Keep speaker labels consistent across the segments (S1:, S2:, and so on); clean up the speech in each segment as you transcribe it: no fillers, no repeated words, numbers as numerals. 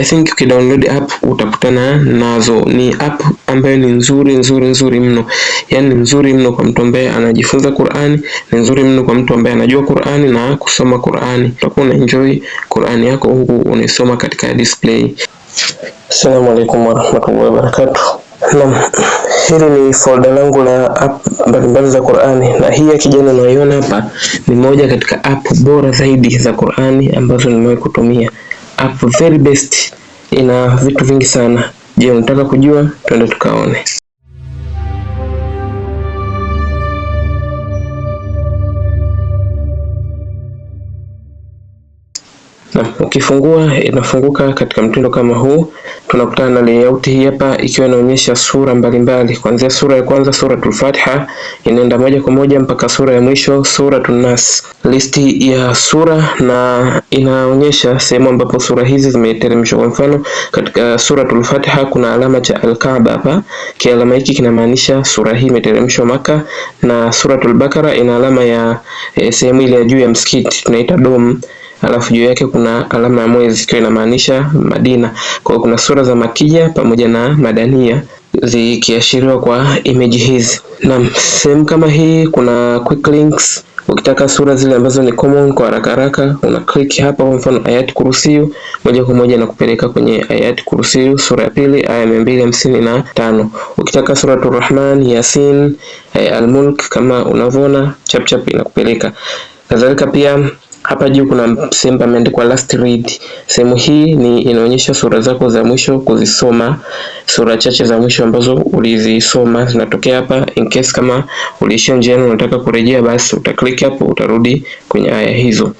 S1: I think ukidownload app utakutana nazo. Ni app ambayo ni nzuri mno. Yani nzuri mno kwa mtu ambaye anajifunza Qur'ani, ni nzuri mno kwa mtu ambaye anajua Qur'ani na kusoma Qur'ani. Utakuwa unaenjoy Qur'ani yako huku unaisoma katika display. Assalamu alaikum warahmatullahi wabarakatuh. Hili ni folder langu la app mbalimbali za Qur'ani, na hii ya kijani unaiona hapa ni moja katika app bora zaidi za Qur'ani ambazo nimewahi kutumia. App very best, ina vitu vingi sana. Je, unataka kujua? Twende tukaone. Na ukifungua inafunguka katika mtindo kama huu. Tunakutana na layout hii hapa ikiwa inaonyesha sura mbalimbali. Kuanzia sura ya kwanza, Suratul Fatiha, inaenda moja kwa moja mpaka sura ya mwisho, Suratul Nas. Listi ya sura na inaonyesha sehemu ambapo sura hizi zimeteremshwa. Kwa mfano, katika Suratul Fatiha kuna alama cha Al-Kaaba hapa. Kialama hiki kinamaanisha sura hii imeteremshwa Maka, na Suratul Bakara ina alama ya sehemu ile ya juu ya msikiti tunaita dome. Alafu juu yake kuna alama ya mwezi ikiwa inamaanisha Madina. Kwa hiyo kuna sura za Makia pamoja na Madania zikiashiriwa kwa image hizi. Na sehemu kama hii kuna quick links. Ukitaka sura zile ambazo ni common kwa haraka una click hapa. Kwa mfano Ayat Kursiyu, moja kwa moja na kupeleka kwenye Ayat Kursiyu sura ya pili aya 255. Ukitaka Suratul Rahman, Yasin, Al-Mulk kama unavyoona chap inakupeleka. Kadhalika pia hapa juu kuna sehemu imeandikwa last read. Sehemu hii ni inaonyesha sura zako za mwisho kuzisoma, sura chache za mwisho ambazo ulizisoma zinatokea hapa. In case kama uliishia njiani unataka kurejea, basi utaklik hapo utarudi kwenye aya hizo.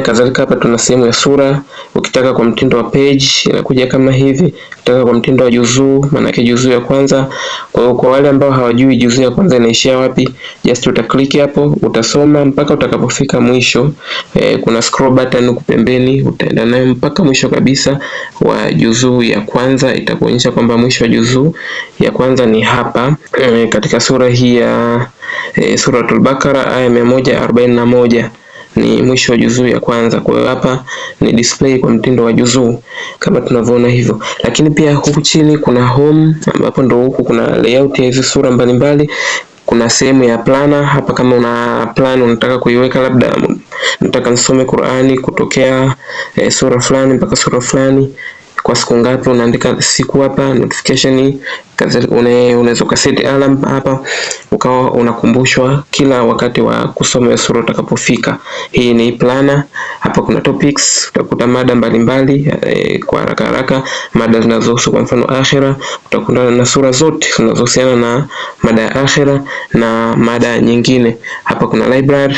S1: Kadhalika hapa tuna sehemu ya sura. Ukitaka kwa mtindo wa page inakuja kama hivi. Ukitaka kwa mtindo wa juzuu, maana yake juzuu ya kwanza. Kwa wale ambao hawajui juzuu ya kwanza inaishia wapi, just utaklik hapo, utasoma mpaka utakapofika mwisho. Kuna scroll button huko pembeni, utaenda nayo mpaka mwisho kabisa wa juzuu ya kwanza. Itakuonyesha kwamba mwisho wa juzuu ya kwanza ni hapa, katika sura hii ya Suratul Bakara aya 141 ni mwisho wa juzuu ya kwanza. Kwa hiyo hapa ni display kwa mtindo wa juzuu kama tunavyoona hivyo. Lakini pia huku chini kuna home, ambapo ndo huku kuna layout ya hizo sura mbalimbali. Kuna sehemu ya plana hapa, kama una plan unataka kuiweka, labda nataka nisome Qur'ani kutokea sura fulani mpaka sura fulani kwa siku ngapi, unaandika siku hapa, notification unaweza kuset alarm hapa, ukawa unakumbushwa kila wakati wa kusoma sura utakapofika. Hii ni planner. Hapa kuna topics, utakuta mada mbalimbali kwa haraka mada zinazohusu kwa mfano akhira, utakutana na sura zote zinazohusiana na mada ya akhira na mada nyingine. Hapa kuna library,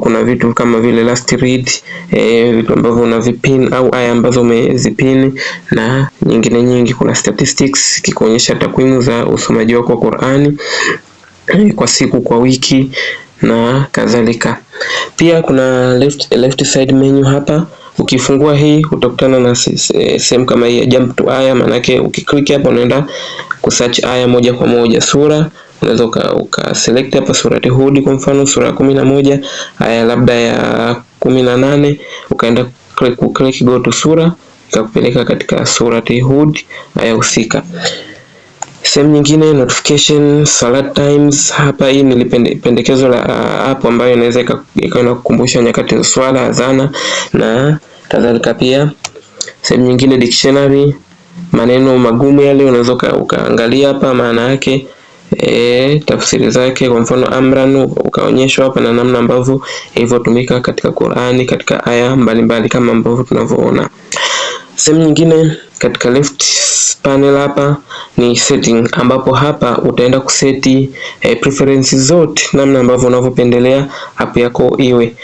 S1: kuna vitu kama vile last read, vitu ambavyo unavipin au aya ambazo umezipin na nyingine nyingi. Kuna statistics kikuonyesha takwimu za usomaji wako wa Qur'ani kwa siku, kwa wiki na kadhalika. Pia kuna left side menu hapa. Ukifungua hii utakutana na sehemu kama hii ya jump to aya, maana yake ukiklik hapa unaenda kusearch aya moja kwa moja. Sura unaweza uka hapa Surati Hud kwa mfano sura ya 11 aya labda ya 18, ukaenda click go to sura, ikakupeleka katika Surati Hud aya husika. Sehemu nyingine notification, salat times. Hapa hii ni pendekezo la app ambayo inaweza ikawa kukumbusha nyakati za swala, adhana na kadhalika. Pia sehemu nyingine dictionary, maneno magumu yale unaweza ukaangalia hapa maana yake, tafsiri zake. Kwa mfano amran ukaonyeshwa hapa na namna ambavyo ilivyotumika katika Qur'ani katika aya mbalimbali kama ambavyo tunavyoona. Sehemu nyingine katika left panel hapa ni setting, ambapo hapa utaenda kuseti preferences zote, namna ambavyo unavyopendelea app yako iwe.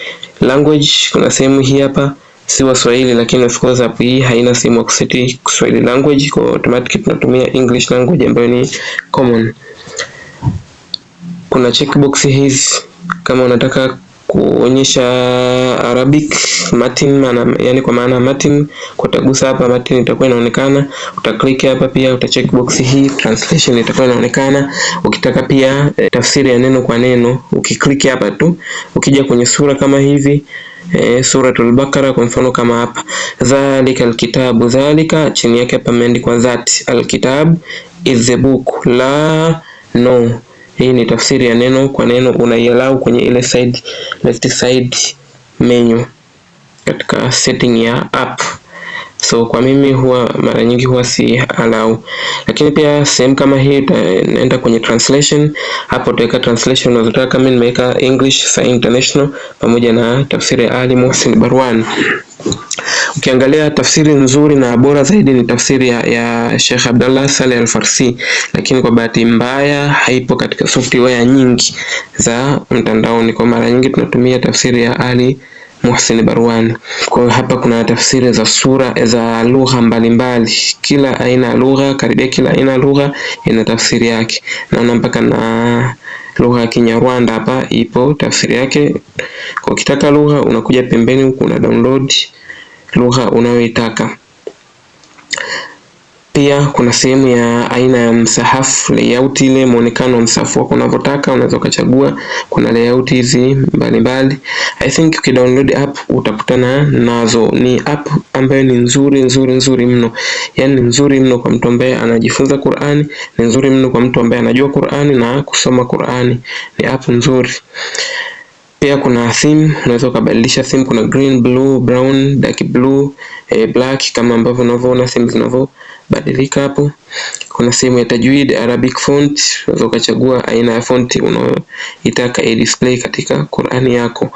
S1: Language, kuna sehemu hii hapa si Swahili, lakini of course app hii haina sehemu ya kuseti Swahili language, kwa automatic tunatumia English language ambayo ni common. Kuna checkbox hizi kama unataka kuonyesha Arabic Martin, yani kwa maana Martin, utagusa hapa Martin itakuwa inaonekana, utaklik hapa, pia utacheck box hii translation itakuwa inaonekana. Ukitaka pia tafsiri ya neno kwa neno, ukiklik hapa tu, ukija kwenye sura kama hivi Suratul Baqara kwa mfano kama hapa dhalika alkitabu, dhalika chini yake hapa imeandikwa that, alkitab is the book, la no. Hii ni tafsiri ya neno kwa neno, unaialau kwenye ile side left side menu katika setting ya app. So kwa mimi huwa mara nyingi huwa si allow, lakini pia sehemu kama hii naenda kwenye translation. Hapo utaweka translation unazotaka. Mimi nimeweka English Sahih International pamoja na tafsiri ya Ali Muhsin Barwan. Ukiangalia tafsiri nzuri na bora zaidi ni tafsiri ya Sheikh Abdallah Saleh Al-Farsi, lakini kwa bahati mbaya haipo katika software nyingi za mtandaoni. Kwa mara nyingi tunatumia tafsiri ya Ali Muhsin Barwan. Kwa hapa kuna tafsiri za sura za lugha mbalimbali, kila aina ya lugha, karibia kila aina ya lugha ina tafsiri yake. Naona mpaka na lugha ya Kinyarwanda hapa ipo tafsiri yake. Kwa ukitaka lugha unakuja pembeni huku una download lugha unayoitaka. Pia kuna sehemu ya aina ya msahafu, layout ile muonekano wa msahafu wako unavyotaka, unaweza kuchagua. Kuna layout hizi mbalimbali. I think ukidownload app utakutana nazo. Ni app ambayo ni nzuri mno. Yaani nzuri mno kwa mtu ambaye anajifunza Qur'ani, ni nzuri mno kwa mtu ambaye anajua Qur'ani na kusoma Qur'ani. Ni app nzuri. Pia kuna theme, unaweza kubadilisha theme. Kuna green, blue, brown, dark blue, black kama ambavyo unavyoona theme zinavyobadilika hapo. Kuna sehemu ya tajwid, Arabic font, unaweza kuchagua aina ya font unayoitaka display katika Qur'ani yako.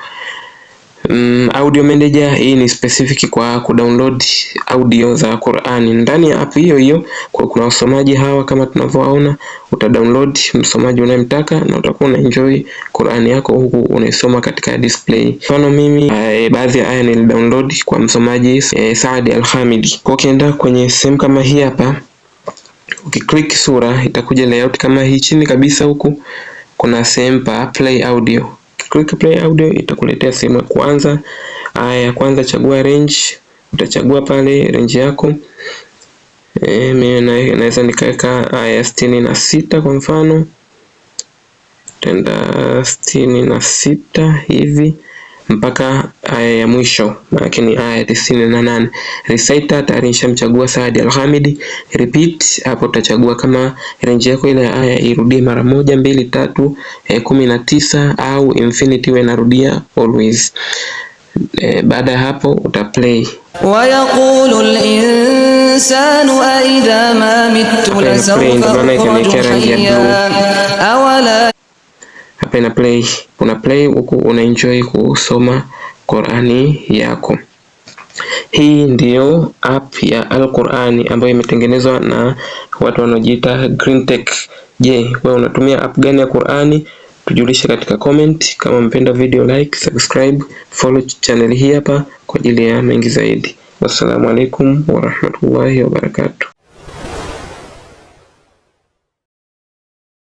S1: Audio manager, hii ni specific kwa kudownload audio za Qur'ani ndani ya app hiyo hiyo. Kwa kuna wasomaji hawa kama tunavyoona, utadownload msomaji unayemtaka na utakuwa unaenjoy Qur'ani yako huku unaisoma katika display. Mfano mimi baadhi ya aya nilidownload kwa msomaji Saad Al-Hamidi. Kwa ukienda kwenye sehemu kama hii hapa, ukiklik sura itakuja layout kama hii. Chini kabisa huku kuna sehemu pa play audio. Click play audio itakuletea sehemu ya kwanza. Aya ya kwanza chagua range, utachagua pale range yako. Mimi naweza nikaweka aya 66 kwa mfano. Tenda 66 hivi mpaka aya ya mwisho, maana ni aya 98. Reciter tayari nishamchagua Saad Al-Hamidi. Repeat, hapo utachagua kama range yako ile aya irudie mara 1, 2, 3, 19 au infinity wewe narudia always. Baada ya hapo utaplay.
S2: Wa yaqulu al-insanu a idha ma mittu la sawfa awala.
S1: Hapa ina play, una play huku una enjoy kusoma Qur'ani yako. Hii ndiyo app ya Al-Qur'ani ambayo imetengenezwa na watu wanaojiita Greentech. Je, wewe unatumia app gani ya Qur'ani? Tujulishe katika comment. Kama mpenda video, like, subscribe, follow channel hii hapa kwa ajili ya mengi zaidi. Wassalamu alaikum warahmatullahi wabarakatuh.